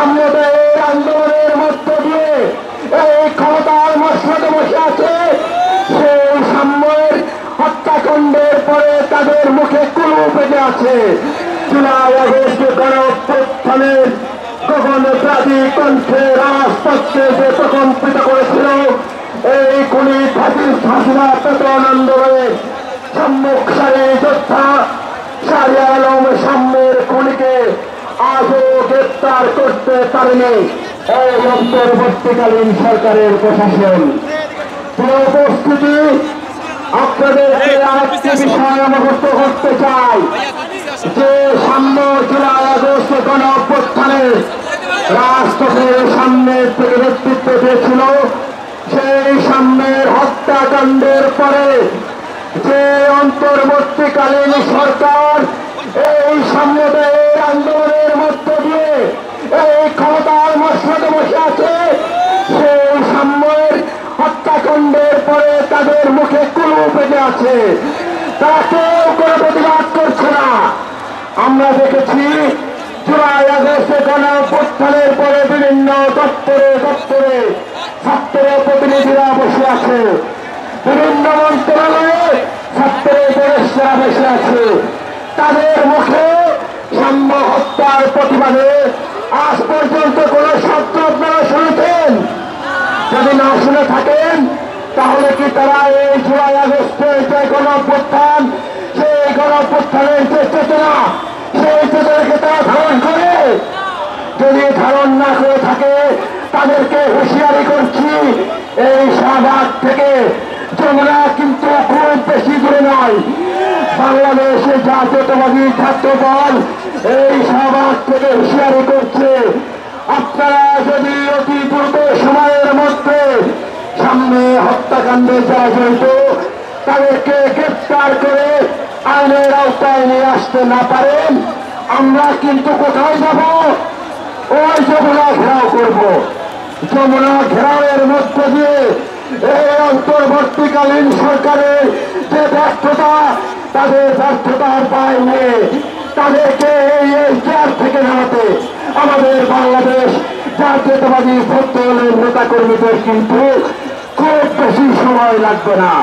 সাম্যবাদী আন্দোলনের মধ্য দিয়ে এই ক্ষমতার মসনদে বসে আছে, সেই সাম্যের হত্যাকাণ্ডের পরে তাদের মুখে কুলু পেতে আছে। জুলাই আগস্ট গণঅভ্যুত্থানের গগনপ্রাচী কণ্ঠে রাজপথকে যে প্রকম্পিত করেছিল, এই খুনি ফ্যাসিস্ট হাসিনা পতন আন্দোলনের সম্মুখ সারির যোদ্ধা শাহরিয়ার আলম সাম্যের খুনিকে আজও গ্রেপ্তার করতে পারেনি এই অন্তর্বর্তীকালীন সরকারের প্রশাসন। উপস্থিতি, আপনাদেরকে আরেকটি বিষয় অবগত করতে চাই যে সাম্য জুলাই আগস্ট গণঅভ্যুত্থানে রাজপথের সামনের থেকে নেতৃত্ব দিয়েছিল, সেই সাম্যের হত্যাকাণ্ডের পরে যে অন্তর্বর্তীকালীন সরকার এই সাম্যবাদী আন্দোলনের মধ্য দিয়ে এই ক্ষমতার মসনদে বসে আছে, সেই সাম্যের হত্যাকাণ্ডের পরে তাদের মুখে কুলু পেতে আছে। তারা কেউ কোনো প্রতিবাদ করছে না। আমরা দেখেছি জুলাই আগস্টে গণঅভ্যুত্থানের পরে বিভিন্ন দপ্তরে দপ্তরে ছাত্রের প্রতিনিধিরা বসে আছে, বিভিন্ন মন্ত্রণালয়ে ছাত্রের উপদেষ্টারা বসে আছে। তাদের মুখে সাম্য হত্যার প্রতিবাদে আজ পর্যন্ত কোন শব্দ আপনারা শুনেছেন? যদি না শুনে থাকেন তাহলে কি তারা এই জুলাই আগস্টের যে গণঅভ্যুত্থান, সেই গণঅভ্যুত্থানের যে চেতনা, সেই চেতনাকে তারা ধারণ করে? যদি ধারণ না করে থাকে তাদেরকে হুঁশিয়ারি করছি, এই শাহবাগ থেকে যমুনা কিন্তু খুব বেশি দূরে নয়। বাংলাদেশের জাতীয়তাবাদী ছাত্র দল এই শাহবাগ থেকে হুঁশিয়ারি করছে, আপনারা যদি অতি দ্রুত সময়ের মধ্যে সামনে হত্যাকাণ্ডে যারা জড়িত তাদেরকে গ্রেপ্তার করে আইনের আওতায় নিয়ে আসতে না পারেন, আমরা কিন্তু কোথায় যাব? ওই যমুনা ঘেরাও করব। যমুনা ঘেরাওয়ের মধ্য দিয়ে এই অন্তর্বর্তীকালীন সরকারের যে ব্যর্থতা, তাদের ব্যর্থতার দায় নিয়ে তাদেরকে এই চেয়ার থেকে নামাতে আমাদের বাংলাদেশ জাতীয়তাবাদী ছাত্র দলের নেতা কর্মীদের কিন্তু খুব বেশি সময় লাগবে না।